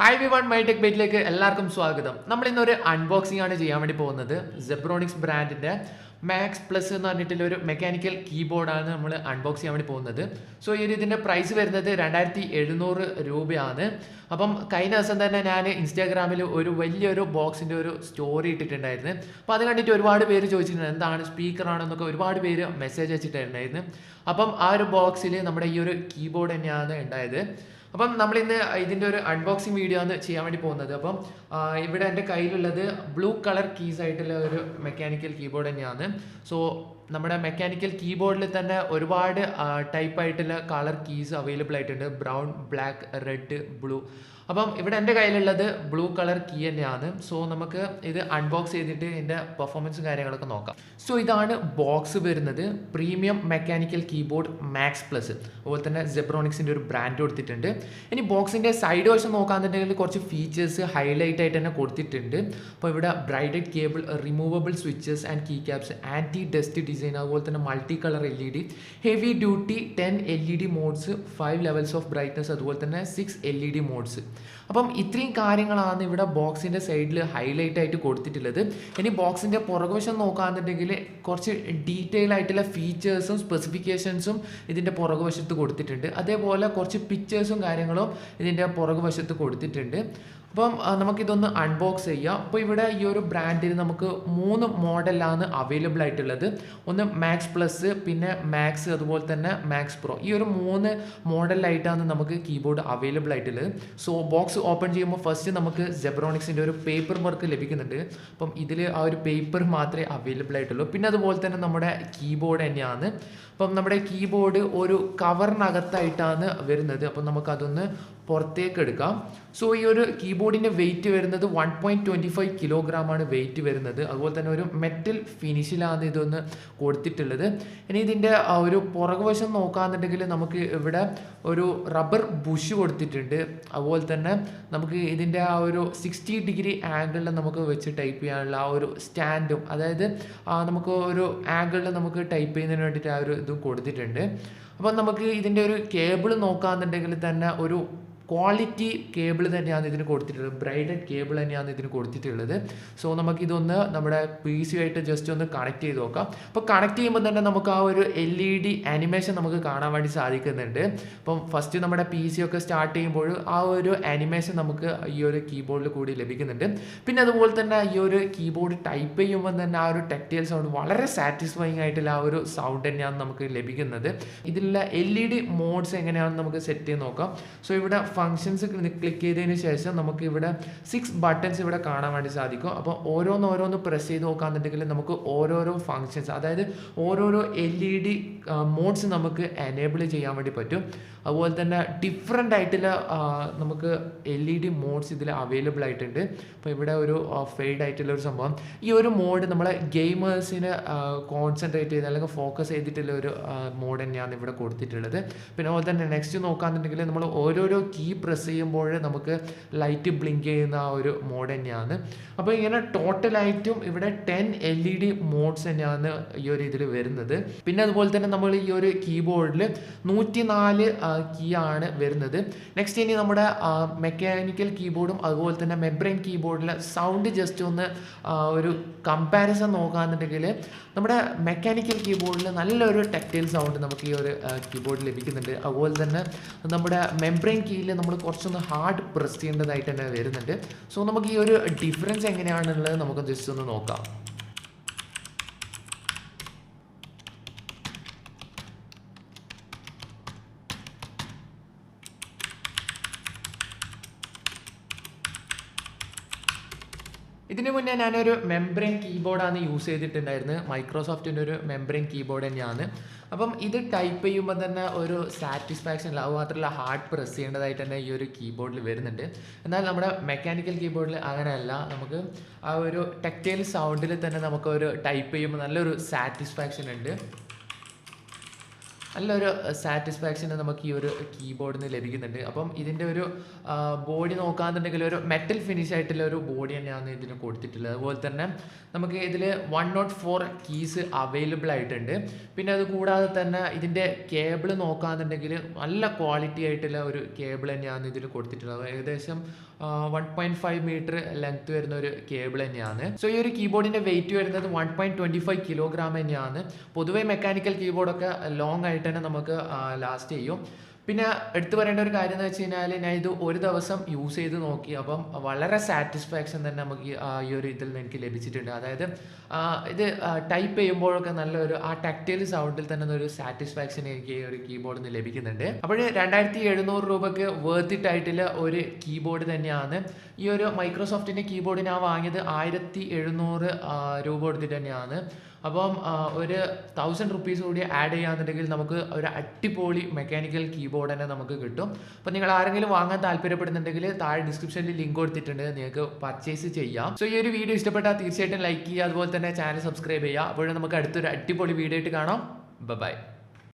Hi everyone, my tech bite-ലേക്ക് എല്ലാവർക്കും സ്വാഗതം. നമ്മൾ ഇന്ന് ഒരു അൺബോക്സിംഗ് ആണ് ചെയ്യാൻ വേണ്ടി പോകുന്നത്. Zebronics ബ്രാൻഡിന്റെ മാക്സ് പ്ലസ് എന്ന് പറഞ്ഞിട്ടുള്ള ഒരു മെക്കാനിക്കൽ കീബോർഡാണ് നമ്മൾ അൺബോക്സ് ചെയ്യാൻ വേണ്ടി പോകുന്നത്. സോ ഇതിന്റെ പ്രൈസ് വരുന്നത് 2700 രൂപയാണ്. അപ്പം കഴിഞ്ഞ ദിവസം തന്നെ ഞാൻ ഇൻസ്റ്റാഗ്രാമിൽ ഒരു വലിയൊരു ബോക്സിന്റെ ഒരു സ്റ്റോറി ഇട്ടിട്ടുണ്ടായിരുന്നു. അപ്പോൾ അത് കണ്ടിട്ട് ഒരുപാട് പേര് ചോദിച്ചിട്ടുണ്ട് എന്താണ് സ്പീക്കർ ആണെന്നൊക്കെ ഒരുപാട് പേര് മെസ്സേജ് അയച്ചിട്ടുണ്ടായിരുന്നു. അപ്പം ആ ഒരു ബോക്സിൽ നമ്മുടെ ഈ ഒരു കീബോർഡ് തന്നെയാണ് ഉണ്ടായത്. അപ്പം നമ്മളിന്ന് ഇതിൻ്റെ ഒരു അൺബോക്സിങ് വീഡിയോ ആണ് ചെയ്യാൻ വേണ്ടി പോകുന്നത്. അപ്പം ഇവിടെ എൻ്റെ കയ്യിലുള്ളത് ബ്ലൂ കളർ കീസ് ആയിട്ടുള്ള ഒരു മെക്കാനിക്കൽ കീബോർഡ് തന്നെയാണ്. സോ നമ്മുടെ മെക്കാനിക്കൽ കീബോർഡിൽ തന്നെ ഒരുപാട് ടൈപ്പ് ആയിട്ടുള്ള കളർ കീസ് അവൈലബിൾ ആയിട്ടുണ്ട്. Brown, black, red, blue. അപ്പം ഇവിടെ എൻ്റെ കയ്യിലുള്ളത് ബ്ലൂ കളർ കീ തന്നെയാണ്. സോ നമുക്ക് ഇത് അൺബോക്സ് ചെയ്തിട്ട് ഇതിൻ്റെ പെർഫോമൻസും കാര്യങ്ങളൊക്കെ നോക്കാം. സോ ഇതാണ് ബോക്സ് വരുന്നത്. Premium mechanical keyboard max plus, അതുപോലെ തന്നെ സെബ്രോണിക്സിൻ്റെ ഒരു ബ്രാൻഡ് കൊടുത്തിട്ടുണ്ട്. ഇനി ബോക്സിൻ്റെ സൈഡ് വശം നോക്കാന്നുണ്ടെങ്കിൽ കുറച്ച് ഫീച്ചേഴ്സ് ഹൈലൈറ്റ് ആയിട്ട് തന്നെ കൊടുത്തിട്ടുണ്ട്. അപ്പോൾ ഇവിടെ braided cable, removable switches and key caps, anti dust design, അതുപോലെ തന്നെ multi colour LED, heavy duty 10 LED modes, 5 levels of brightness, അതുപോലെ തന്നെ 6 LED മോഡ്സ്. അപ്പം ഇത്രയും കാര്യങ്ങളാണ് ഇവിടെ ബോക്സിൻ്റെ സൈഡിൽ ഹൈലൈറ്റ് ആയിട്ട് കൊടുത്തിട്ടുള്ളത്. ഇനി ബോക്സിൻ്റെ പുറകുവശം നോക്കുകയാണെന്നുണ്ടെങ്കിൽ കുറച്ച് ഡീറ്റെയിൽ ആയിട്ടുള്ള ഫീച്ചേഴ്സും സ്പെസിഫിക്കേഷൻസും ഇതിൻ്റെ പുറകുവശത്ത് കൊടുത്തിട്ടുണ്ട്. അതേപോലെ കുറച്ച് പിക്ചേഴ്സും കാര്യങ്ങളും ഇതിൻ്റെ പുറകുവശത്ത് കൊടുത്തിട്ടുണ്ട്. അപ്പം നമുക്കിതൊന്ന് അൺബോക്സ് ചെയ്യാം. അപ്പോൾ ഇവിടെ ഈ ഒരു ബ്രാൻഡിൽ നമുക്ക് 3 മോഡലാണ് അവൈലബിൾ ആയിട്ടുള്ളത്. ഒന്ന് മാക്സ് പ്ലസ്, പിന്നെ മാക്സ്, അതുപോലെ തന്നെ മാക്സ് പ്രോ. ഈ ഒരു 3 മോഡലായിട്ടാണ് നമുക്ക് കീബോർഡ് അവൈലബിൾ ആയിട്ടുള്ളത്. സോ ബോക്സ് ഓപ്പൺ ചെയ്യുമ്പോൾ ഫസ്റ്റ് നമുക്ക് സെബ്രോണിക്സിൻ്റെ ഒരു പേപ്പർ വർക്ക് ലഭിക്കുന്നുണ്ട്. അപ്പം ഇതിൽ ആ ഒരു പേപ്പർ മാത്രമേ അവൈലബിൾ ആയിട്ടുള്ളൂ. പിന്നെ അതുപോലെ തന്നെ നമ്മുടെ കീബോർഡ് തന്നെയാണ്. അപ്പം നമ്മുടെ കീബോർഡ് ഒരു കവറിനകത്തായിട്ടാണ് വരുന്നത്. അപ്പം നമുക്കതൊന്ന് പുറത്തേക്ക് എടുക്കാം. സോ ഈ ഒരു കീബോർഡിൻ്റെ വെയിറ്റ് വരുന്നത് 1.25 കിലോഗ്രാമാണ് വെയിറ്റ് വരുന്നത്. അതുപോലെ തന്നെ ഒരു മെറ്റൽ ഫിനിഷിലാണ് ഇതൊന്ന് കൊടുത്തിട്ടുള്ളത്. ഇനി ഇതിൻ്റെ ഒരു പുറകുവശം നോക്കുകയാണെന്നുണ്ടെങ്കിൽ നമുക്ക് ഇവിടെ ഒരു റബ്ബർ ബുഷ് കൊടുത്തിട്ടുണ്ട്. അതുപോലെ തന്നെ നമുക്ക് ഇതിൻ്റെ ആ ഒരു 60 ഡിഗ്രി ആംഗിളിൽ നമുക്ക് വെച്ച് ടൈപ്പ് ചെയ്യാനുള്ള ആ ഒരു സ്റ്റാൻഡും, അതായത് നമുക്ക് ഒരു ആംഗിളിൽ നമുക്ക് ടൈപ്പ് ചെയ്യുന്നതിന് വേണ്ടിയിട്ട് ആ ഒരു ഇതും കൊടുത്തിട്ടുണ്ട്. അപ്പം നമുക്ക് ഇതിൻ്റെ ഒരു കേബിൾ നോക്കുകയാണെന്നുണ്ടെങ്കിൽ തന്നെ ഒരു ക്വാളിറ്റി കേബിൾ തന്നെയാണ് ഇതിന് കൊടുത്തിട്ടുള്ളത്. ബ്രൈഡഡ് കേബിൾ തന്നെയാണ് ഇതിന് കൊടുത്തിട്ടുള്ളത്. സോ നമുക്കിതൊന്ന് നമ്മുടെ PC ആയിട്ട് ജസ്റ്റ് ഒന്ന് കണക്ട് ചെയ്ത് നോക്കാം. അപ്പോൾ കണക്ട് ചെയ്യുമ്പോൾ തന്നെ നമുക്ക് ആ ഒരു LED ആനിമേഷൻ നമുക്ക് കാണാൻ വേണ്ടി സാധിക്കുന്നുണ്ട്. അപ്പം ഫസ്റ്റ് നമ്മുടെ PC ഒക്കെ സ്റ്റാർട്ട് ചെയ്യുമ്പോൾ ആ ഒരു ആനിമേഷൻ നമുക്ക് ഈ ഒരു കീബോർഡിൽ കൂടി ലഭിക്കുന്നുണ്ട്. പിന്നെ അതുപോലെ തന്നെ ഈ ഒരു കീബോർഡ് ടൈപ്പ് ചെയ്യുമ്പോൾ തന്നെ ആ ഒരു ടെക്ടൈൽ സൗണ്ട് വളരെ സാറ്റിസ്ഫൈങ് ആയിട്ടുള്ള ആ ഒരു സൗണ്ട് തന്നെയാണ് നമുക്ക് ലഭിക്കുന്നത്. ഇതിലുള്ള LED മോഡ്സ് എങ്ങനെയാണെന്ന് നമുക്ക് സെറ്റ് ചെയ്ത് നോക്കാം. സോ ഇവിടെ ഫങ്ഷൻസ് ക്ലിക്ക് ചെയ്തതിന് ശേഷം നമുക്ക് ഇവിടെ 6 ബട്ടൺസ് ഇവിടെ കാണാൻ വേണ്ടി സാധിക്കും. അപ്പോൾ ഓരോന്ന് പ്രസ് ചെയ്ത് നോക്കാന്നുണ്ടെങ്കിൽ നമുക്ക് ഓരോരോ ഫങ്ഷൻസ്, അതായത് ഓരോരോ LED മോഡ്സ് നമുക്ക് എനേബിൾ ചെയ്യാൻ വേണ്ടി പറ്റും. അതുപോലെ തന്നെ ഡിഫറെൻ്റ് ആയിട്ടുള്ള നമുക്ക് LED മോഡ്സ് ഇതിൽ അവൈലബിൾ ആയിട്ടുണ്ട്. അപ്പോൾ ഇവിടെ ഒരു ഫെയ്ഡ് ആയിട്ടുള്ള ഒരു സംഭവം, ഈ ഒരു മോഡ് നമ്മളെ ഗെയിമേഴ്സിനെ കോൺസെൻട്രേറ്റ് ചെയ്ത് അല്ലെങ്കിൽ ഫോക്കസ് ചെയ്തിട്ടുള്ള ഒരു മോഡ് തന്നെയാണ് ഇവിടെ കൊടുത്തിട്ടുള്ളത്. പിന്നെ അതുപോലെ തന്നെ നെക്സ്റ്റ് നോക്കാന്നുണ്ടെങ്കിൽ നമ്മൾ ഓരോരോ കീ പ്രസ് ചെയ്യുമ്പോൾ നമുക്ക് ലൈറ്റ് ബ്ലിങ്ക് ചെയ്യുന്ന ആ ഒരു മോഡ് തന്നെയാണ്. അപ്പോൾ ഇങ്ങനെ ടോട്ടലായിട്ടും ഇവിടെ 10 LED മോഡ്സ് തന്നെയാണ് ഈ ഒരു ഇതിൽ വരുന്നത്. പിന്നെ അതുപോലെ തന്നെ നമ്മൾ ഈ ഒരു കീബോർഡിൽ 104 കീ ആണ് വരുന്നത്. നെക്സ്റ്റ് ഇനി നമ്മുടെ മെക്കാനിക്കൽ കീബോർഡും അതുപോലെ തന്നെ മെബ്രെയിൻ കീബോർഡിലെ സൗണ്ട് ജസ്റ്റ് ഒന്ന് ഒരു കമ്പാരിസൺ നോക്കുകയാണെന്നുണ്ടെങ്കിൽ നമ്മുടെ മെക്കാനിക്കൽ കീബോർഡിൽ നല്ലൊരു ടെക്ടൈൽ സൗണ്ട് നമുക്ക് ഈ ഒരു കീബോർഡിൽ ലഭിക്കുന്നുണ്ട്. അതുപോലെ തന്നെ നമ്മുടെ മെബ്രെയിൻ കീയിൽ നമ്മൾ കുറച്ചൊന്ന് ഹാർഡ് പ്രസ് ചെയ്യേണ്ടതായിട്ട് തന്നെ വരുന്നുണ്ട്. സോ നമുക്ക് ഈ ഒരു ഡിഫറൻസ് എങ്ങനെയാണുള്ളത് നമുക്ക് ജസ്റ്റ് ഒന്ന് നോക്കാം. ഇതിന് മുന്നേ ഞാനൊരു മെംബ്രെയിൻ കീബോർഡാണ് യൂസ് ചെയ്തിട്ടുണ്ടായിരുന്നത്. മൈക്രോസോഫ്റ്റിൻ്റെ ഒരു മെംബ്രെയിൻ കീബോർഡ് തന്നെയാണ്. അപ്പം ഇത് ടൈപ്പ് ചെയ്യുമ്പോൾ തന്നെ ഒരു സാറ്റിസ്ഫാക്ഷൻ ഇല്ല. അത് മാത്രമല്ല ഹാർഡ് പ്രസ് ചെയ്യേണ്ടതായിട്ട് തന്നെ ഈ ഒരു കീബോർഡിൽ വരുന്നുണ്ട്. എന്നാൽ നമ്മുടെ മെക്കാനിക്കൽ കീബോർഡിൽ അങ്ങനെയല്ല. നമുക്ക് ആ ഒരു ടെക്ടൈൽ സൗണ്ടിൽ തന്നെ നമുക്കൊരു ടൈപ്പ് ചെയ്യുമ്പോൾ നല്ലൊരു സാറ്റിസ്ഫാക്ഷൻ ഉണ്ട്. നല്ലൊരു സാറ്റിസ്ഫാക്ഷൻ നമുക്ക് ഈ ഒരു കീബോർഡിൽ നിന്ന് ലഭിക്കുന്നുണ്ട്. അപ്പം ഇതിൻ്റെ ഒരു ബോഡി നോക്കുകയാണെന്നുണ്ടെങ്കിൽ ഒരു മെറ്റൽ ഫിനിഷ് ആയിട്ടുള്ള ഒരു ബോഡി തന്നെയാണ് ഇതിന് കൊടുത്തിട്ടുള്ളത്. അതുപോലെ തന്നെ നമുക്ക് ഇതിൽ 104 കീസ് അവൈലബിൾ ആയിട്ടുണ്ട്. പിന്നെ അത് കൂടാതെ തന്നെ ഇതിൻ്റെ കേബിൾ നോക്കുകയാണെന്നുണ്ടെങ്കിൽ നല്ല ക്വാളിറ്റി ആയിട്ടുള്ള ഒരു കേബിൾ തന്നെയാണ് ഇതിൽ കൊടുത്തിട്ടുള്ളത്. ഏകദേശം 1.5 മീറ്റർ ലെങ്ത് വരുന്ന ഒരു കേബിൾ തന്നെയാണ്. സോ ഈ ഒരു കീബോർഡിന്റെ വെയിറ്റ് വരുന്നത് 1.25 കിലോഗ്രാം തന്നെയാണ്. പൊതുവെ മെക്കാനിക്കൽ കീബോർഡൊക്കെ ലോങ് ആയിട്ട് തന്നെ നമുക്ക് ലാസ്റ്റ് ചെയ്യും. പിന്നെ എടുത്തു പറയേണ്ട ഒരു കാര്യം എന്ന് വെച്ച് കഴിഞ്ഞാൽ ഞാൻ ഇത് ഒരു ദിവസം യൂസ് ചെയ്ത് നോക്കി. അപ്പം വളരെ സാറ്റിസ്ഫാക്ഷൻ തന്നെ നമുക്ക് ഈ ഒരു ഇതിൽ നിന്ന് എനിക്ക് ലഭിച്ചിട്ടുണ്ട്. അതായത് ഇത് ടൈപ്പ് ചെയ്യുമ്പോഴൊക്കെ നല്ലൊരു ടാക്ടൈൽ സൗണ്ടിൽ തന്നെ ഒരു സാറ്റിസ്ഫാക്ഷൻ എനിക്ക് ഈ ഒരു കീബോർഡിൽ നിന്ന് ലഭിക്കുന്നുണ്ട്. അപ്പോൾ 2700 രൂപയ്ക്ക് വേർത്ത് ഇറ്റ് ആയിട്ടുള്ള ഒരു കീബോർഡ് തന്നെയാണ്. ഈ ഒരു മൈക്രോസോഫ്റ്റിൻ്റെ കീബോർഡ് ഞാൻ വാങ്ങിയത് 1700 രൂപ കൊടുത്തിട്ട് തന്നെയാണ്. അപ്പം ഒരു 1000 റുപ്പീസ് കൂടി ആഡ് ചെയ്യുകയാണെന്നുണ്ടെങ്കിൽ നമുക്ക് ഒരു അടിപൊളി മെക്കാനിക്കൽ കീബോർഡ് തന്നെ നമുക്ക് കിട്ടും. അപ്പോൾ നിങ്ങൾ ആരെങ്കിലും വാങ്ങാൻ താല്പര്യപ്പെടുന്നുണ്ടെങ്കിൽ താഴെ ഡിസ്ക്രിപ്ഷനിൽ ലിങ്ക് കൊടുത്തിട്ടുണ്ട്, നിങ്ങൾക്ക് പർച്ചേസ് ചെയ്യാം. സോ ഈ ഒരു വീഡിയോ ഇഷ്ടപ്പെട്ടാൽ തീർച്ചയായിട്ടും ലൈക്ക് ചെയ്യുക, അതുപോലെ തന്നെ ചാനൽ സബ്സ്ക്രൈബ് ചെയ്യുക. അപ്പോൾ നമുക്ക് അടുത്തൊരു അടിപൊളി വീഡിയോ ആയിട്ട് കാണാം. ബൈ.